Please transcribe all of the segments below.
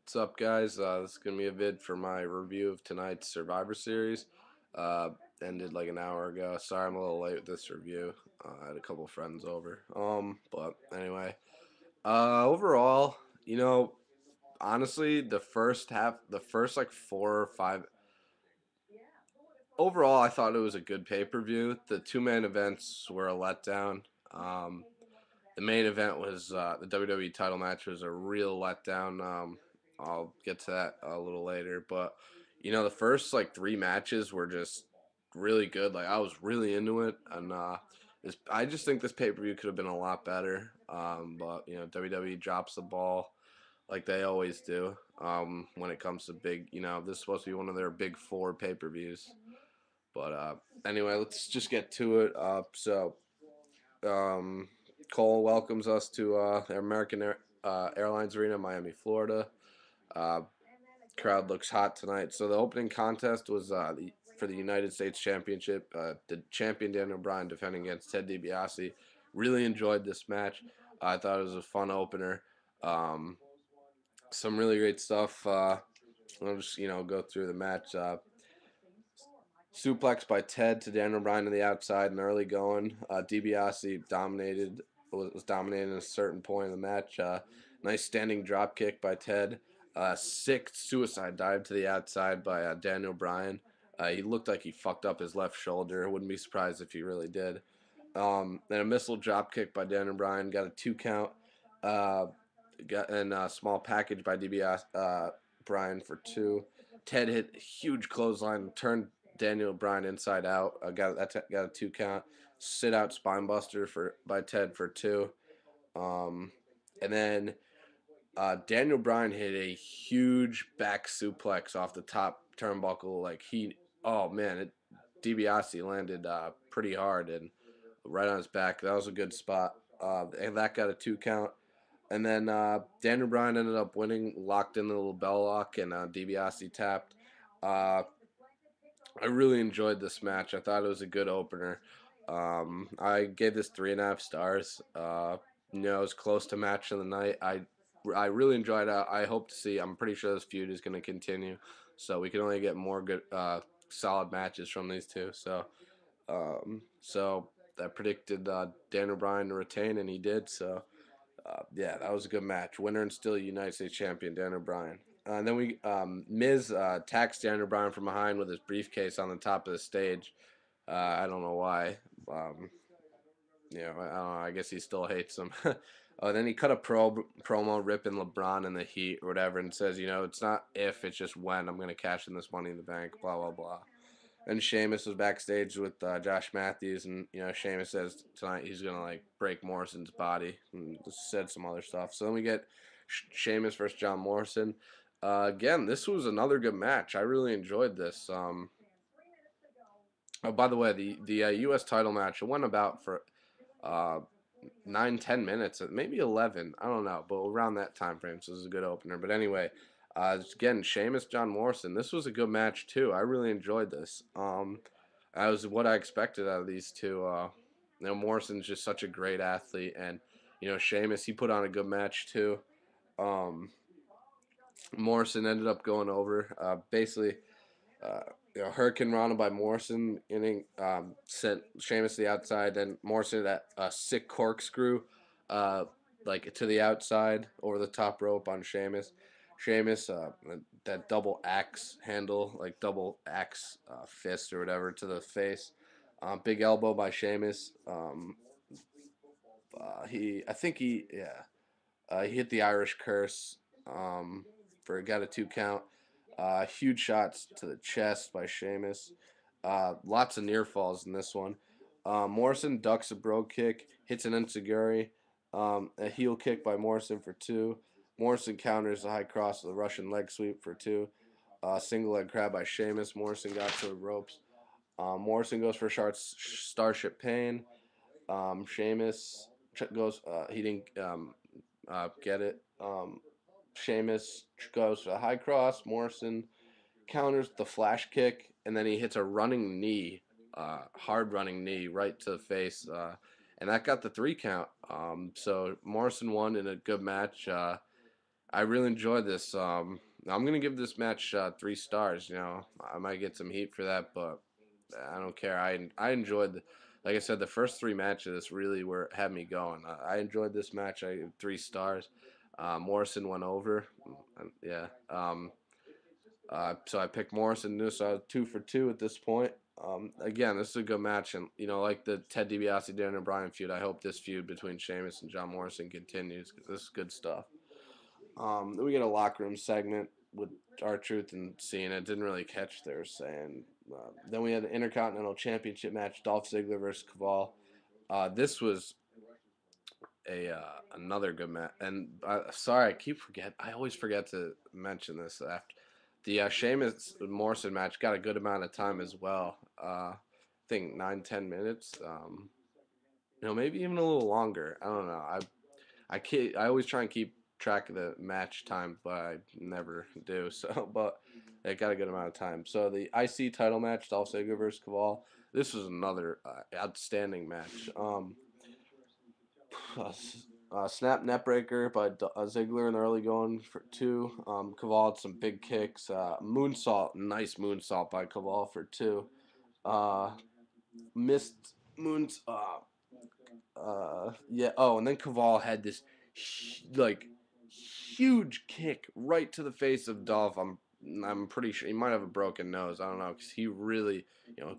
What's up, guys? This is going to be a vid for my review of tonight's Survivor Series. Uh, Ended like an hour ago. Sorry I'm a little late with this review. I had a couple friends over. But anyway. Overall, honestly, the first half, the first like 4 or 5. Overall, I thought it was a good pay-per-view. The two-man events were a letdown. The main event was the WWE title match was a real letdown. I'll get to that a little later, but the first like three matches were just really good. Like I was really into it, and I just think this pay per view could have been a lot better. But WWE drops the ball like they always do when it comes to big. This is supposed to be one of their big four pay per views. But anyway, let's just get to it. Um, Cole welcomes us to the Airlines Arena, Miami, Florida. Uh, Crowd looks hot tonight. So the opening contest was for the United States Championship. The champion Daniel Bryan defending against Ted DiBiase. Really enjoyed this match. I thought it was a fun opener. Um, some really great stuff. I'll just go through the match. Suplex by Ted to Daniel Bryan to the outside and early going. DiBiase was dominating at a certain point in the match. Nice standing drop kick by Ted. Sick suicide dive to the outside by Daniel Bryan. He looked like he fucked up his left shoulder. Wouldn't be surprised if he really did. Then a missile drop kick by Daniel Bryan. Got a 2 count. Got and a small package by DiBiase Bryan for 2. Ted hit a huge clothesline, turned Daniel Bryan inside out. Got a 2 count. Sit out spinebuster by Ted for 2. Um, and then Daniel Bryan hit a huge back suplex off the top turnbuckle. Oh man, DiBiase landed pretty hard and right on his back. That was a good spot. And that got a 2 count. And then Daniel Bryan ended up winning, locked in the little bell lock, and DiBiase tapped. Uh, I really enjoyed this match. I thought it was a good opener. I gave this 3.5 stars. It was close to match of the night. I really enjoyed it. I hope to see. I'm pretty sure this feud is going to continue, so we can only get more good, solid matches from these two. So I predicted Daniel Bryan to retain, and he did. So. Yeah, that was a good match. Winner and still United States Champion Daniel Bryan. And then Miz attacks Daniel Bryan from behind with his briefcase on the top of the stage. I don't know why. I don't know. I guess he still hates him. Then he cut a promo ripping LeBron in the Heat or whatever and says, it's not if, it's just when I'm going to cash in this Money in the Bank, blah, blah, blah. And Sheamus was backstage with Josh Matthews, and Sheamus says tonight he's gonna break Morrison's body, and said some other stuff. So then we get Sheamus versus John Morrison. Again, this was another good match. I really enjoyed this. Oh, by the way, the U.S. title match, it went about for uh, 9-10 minutes, maybe 11. I don't know, but around that time frame. So this is a good opener. But anyway, again, Sheamus, John Morrison. This was a good match too. I really enjoyed this. That was what I expected out of these two. Morrison's just such a great athlete, and Sheamus, he put on a good match too. Um, Morrison ended up going over. Basically, uh, Hurricane Rana by Morrison inning sent Sheamus to the outside. Then Morrison that sick corkscrew, to the outside over the top rope on Sheamus. Sheamus that double axe handle, like double axe fist or whatever to the face. Big elbow by Sheamus. He hit the Irish Curse got a 2 count. Huge shots to the chest by Sheamus. Lots of near falls in this one. Morrison ducks a bro kick, hits an enziguri. A heel kick by Morrison for 2. Morrison counters the high cross with a Russian leg sweep for 2. Single leg crab by Sheamus. Morrison got to the ropes. Morrison goes for Starship Pain. Sheamus goes. He didn't get it. Sheamus goes for the high cross. Morrison counters the flash kick, and then he hits a running knee, hard running knee right to the face, and that got the 3 count. So Morrison won in a good match. I really enjoyed this. I'm gonna give this match 3 stars. You know, I might get some heat for that, but I don't care. I enjoyed like I said, the first 3 matches of this really were had me going. I enjoyed this match. I gave 3 stars. Morrison went over. Yeah. So I picked Morrison. So I was 2 for 2 at this point. Again, this is a good match, and you know, like the Ted DiBiase Daniel Bryan feud, I hope this feud between Sheamus and John Morrison continues because this is good stuff. Then we get a locker room segment with R-Truth and Cena. Didn't really catch what they were saying. Then we had the Intercontinental Championship match: Dolph Ziggler versus Kaval. This was a another good match. And sorry, I keep forget. I always forget to mention this. After the Sheamus Morrison match, got a good amount of time as well. I think 9-10 minutes. You know, maybe even a little longer. I don't know. I always try and keep track of the match time, but I never do. So, but it got a good amount of time. So the IC title match, Dolph Ziggler versus Kaval. This was another outstanding match. Snap neckbreaker by Ziggler in the early going for 2. Kaval had some big kicks. Moonsault, nice moonsault by Kaval for 2. Uh, missed moons. Yeah. Oh, and then Kaval had this like huge kick right to the face of Dolph. I'm pretty sure he might have a broken nose. I don't know because he really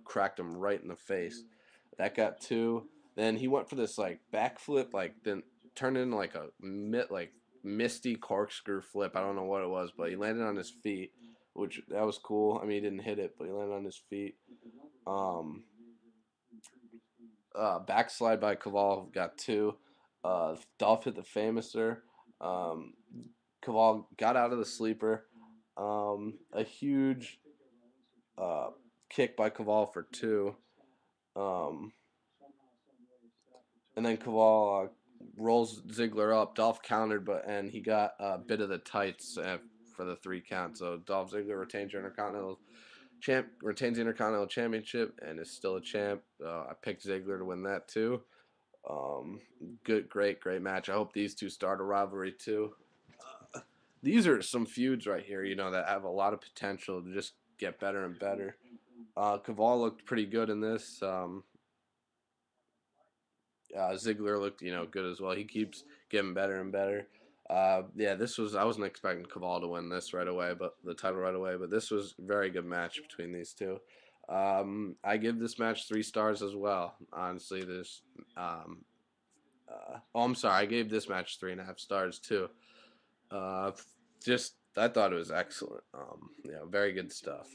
cracked him right in the face. That got 2. Then he went for this like backflip, like then turned into like a misty corkscrew flip. I don't know what it was, but he landed on his feet, which that was cool. I mean, he didn't hit it, but he landed on his feet. Um, Backslide by Kaval got 2. Dolph hit the Famouser. Um, Kaval got out of the sleeper. A huge kick by Kaval for 2. Um, and then Kaval rolls Ziggler up. Dolph countered, and he got a bit of the tights for the 3 count. So Dolph Ziggler retains the Intercontinental Championship and is still a champ. I picked Ziggler to win that too. Um, great match. I hope these two start a rivalry too. These are some feuds right here, that have a lot of potential to just get better and better. Kaval looked pretty good in this. Ziggler looked, good as well. He keeps getting better and better. Yeah, I wasn't expecting Kaval to win this right away, but the title right away. But this was a very good match between these two. I give this match 3 stars as well. Honestly, this. I'm sorry. I gave this match 3.5 stars too. Just I thought it was excellent. Very good stuff.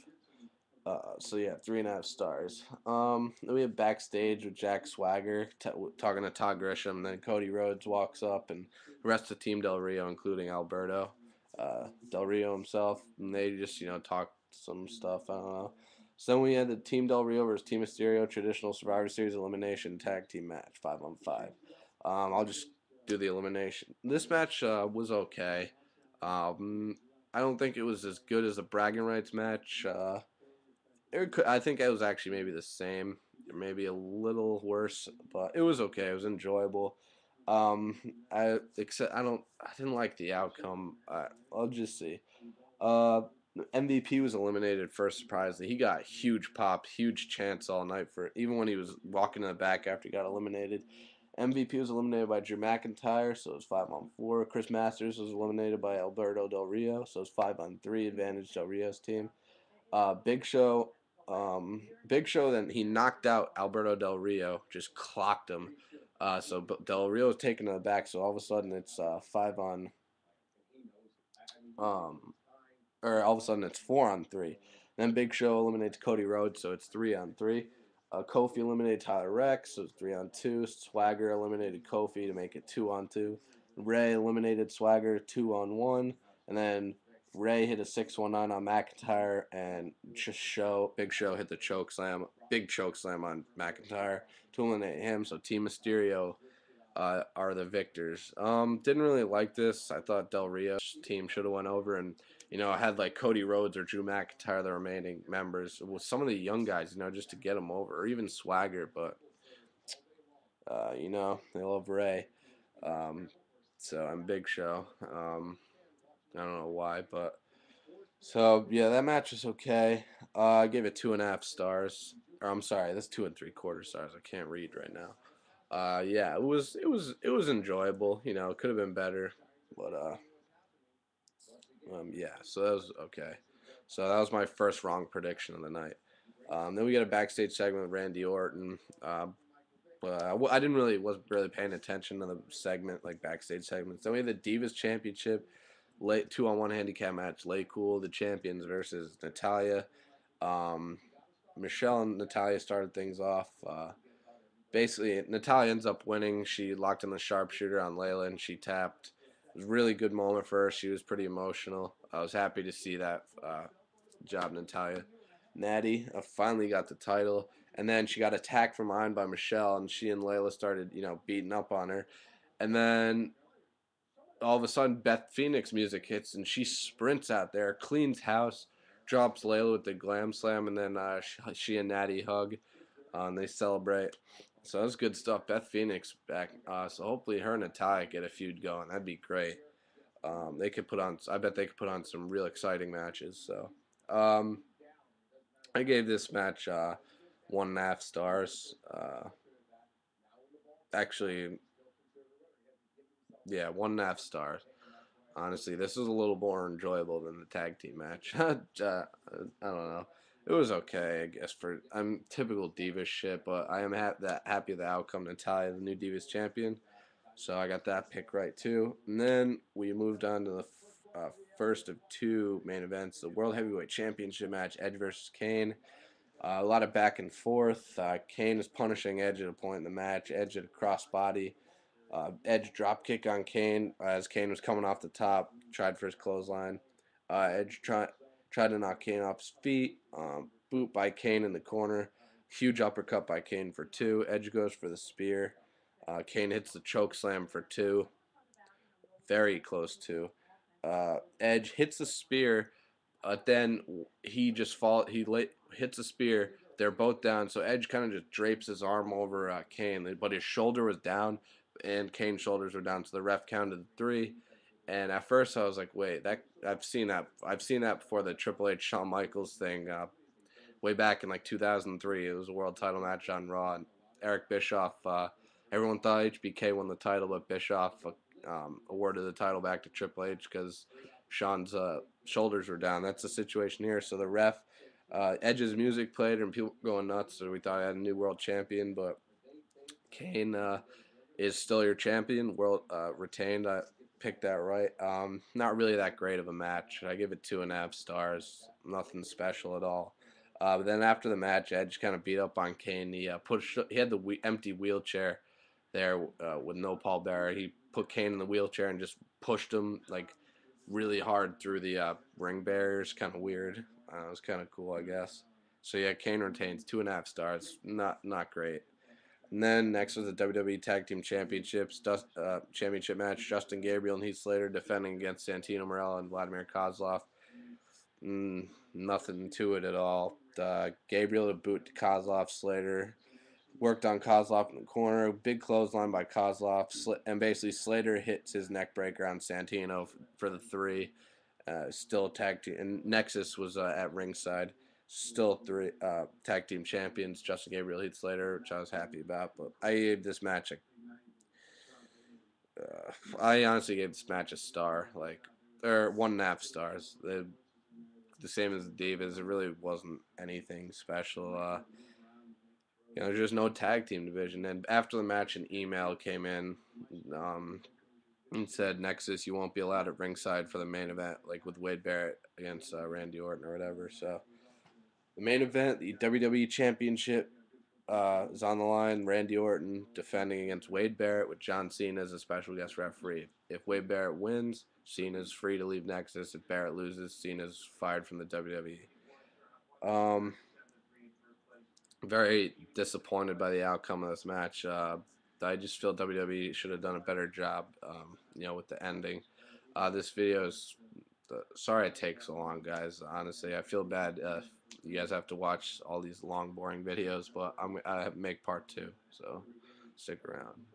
So yeah, 3.5 stars. Then we have backstage with Jack Swagger talking to Todd Grisham. And then Cody Rhodes walks up, and the rest of Team Del Rio, including Alberto, Del Rio himself, and they just talk some stuff. I don't know. So then we had the Team Del Rio versus Team Mysterio traditional Survivor Series elimination tag team match, 5-on-5. I'll just do the elimination. This match was okay. I don't think it was as good as the bragging rights match. I think it was actually maybe the same, maybe a little worse, but it was okay. It was enjoyable. Um, I didn't like the outcome. I'll just see. Uh, MVP was eliminated first. Surprisingly, he got huge pop, huge chance all night for even when he was walking in the back after he got eliminated. MVP was eliminated by Drew McIntyre, so it was 5-on-4. Chris Masters was eliminated by Alberto Del Rio, so it was 5-on-3. Advantage Del Rio's team. Big Show, Big Show. Then he knocked out Alberto Del Rio, just clocked him. So Del Rio was taken to the back. So all of a sudden it's 5 on, um, or all of a sudden it's 4-on-3. Then Big Show eliminates Cody Rhodes, so it's 3-on-3. Kofi eliminated Tyler Rex, so it's 3-on-2. Swagger eliminated Kofi to make it 2-on-2. Ray eliminated Swagger 2-on-1, and then Ray hit a 619 on McIntyre, and Big Show hit the big choke slam on McIntyre to eliminate him. So Team Mysterio are the victors. Didn't really like this. I thought Del Rio's team should have went over and had like Cody Rhodes or Drew McIntyre, the remaining members, with some of the young guys, just to get them over, or even Swagger. But they love Ray. So I'm Big Show. I don't know why, but so yeah, that match was okay. I gave it 2.5 stars. Or I'm sorry, that's 2 3/4 stars. I can't read right now. Yeah, it was enjoyable. You know, it could have been better, but yeah. So that was okay. So that was my first wrong prediction of the night. Then we get a backstage segment with Randy Orton. I didn't really wasn't really paying attention to the segment like backstage segments. Then we had the Divas Championship, late 2-on-1 handicap match. Laycool, the champions versus Natalya. Um, Michelle and Natalya started things off. Basically, Natalya ends up winning. She locked in the sharpshooter on Layla and she tapped. It was a really good moment for her. She was pretty emotional. I was happy to see that job, Natalya. Natty finally got the title, and then she got attacked from behind by Michelle, and she and Layla started, beating up on her. And then all of a sudden, Beth Phoenix music hits, and she sprints out there, cleans house, drops Layla with the glam slam, and then she and Natty hug, and they celebrate. So that's good stuff. Beth Phoenix back. So hopefully her and Natalya get a feud going. That'd be great. They could put on. I bet they could put on some real exciting matches. So. I gave this match 1.5 stars. Actually, yeah, 1.5 stars. Honestly, this is a little more enjoyable than the tag team match. I don't know. It was okay, I guess. For I'm typical Divas shit, but I am happy with the outcome. Natalya, the new Divas champion, so I got that pick right too. And then we moved on to the first of two main events: the World Heavyweight Championship match, Edge versus Kane. A lot of back and forth. Kane is punishing Edge at a point in the match. Edge at a crossbody. Edge drop kick on Kane as Kane was coming off the top. Tried for his clothesline. Edge tried to knock Kane off his feet. Boot by Kane in the corner. Huge uppercut by Kane for 2. Edge goes for the spear. Kane hits the choke slam for 2. Very close to. Edge hits the spear, then he just hits a spear. They're both down, so Edge kind of just drapes his arm over Kane, but his shoulder was down, and Kane's shoulders were down. So the ref counted 3. And at first, I was like, "Wait, that I've seen that. I've seen that before the Triple H Shawn Michaels thing, way back in like 2003. It was a world title match on Raw. And Eric Bischoff. Everyone thought HBK won the title, but Bischoff awarded the title back to Triple H because Shawn's shoulders were down. That's the situation here. So the ref, Edge's music played and people were going nuts. So we thought I had a new world champion, but Kane is still your champion. World retained. I picked that right. Not really that great of a match. I give it 2.5 stars. Nothing special at all. But then after the match, Edge kind of beat up on Kane. He had the empty wheelchair there with no Paul Bearer. He put Kane in the wheelchair and just pushed him like really hard through the ring barriers. Kind of weird. It was kind of cool, I guess. So yeah, Kane retains 2.5 stars. Not great. And then next was the WWE Tag Team Championship match. Justin Gabriel and Heath Slater defending against Santino Marella and Vladimir Kozloff. Nothing to it at all. Gabriel to boot to Kozloff. Slater worked on Kozloff in the corner. Big clothesline by Kozloff. And basically Slater hits his neck breaker on Santino for the 3. Still tag team. And Nexus was at ringside. Still 3 tag team champions. Justin Gabriel, Heath Slater, which I was happy about. But I gave this match I honestly gave this match a star. Or 1.5 stars. The same as the Divas. It really wasn't anything special. There's just no tag team division. And after the match, an email came in and said, Nexus, you won't be allowed at ringside for the main event, like with Wade Barrett against Randy Orton or whatever. So the main event, the WWE Championship, is on the line. Randy Orton defending against Wade Barrett with John Cena as a special guest referee. If Wade Barrett wins, Cena's free to leave Nexus. If Barrett loses, Cena's fired from the WWE. Very disappointed by the outcome of this match. I just feel WWE should have done a better job, with the ending. This video is sorry it takes so long, guys. Honestly, I feel bad. You guys have to watch all these long, boring videos, but I make part 2, so stick around.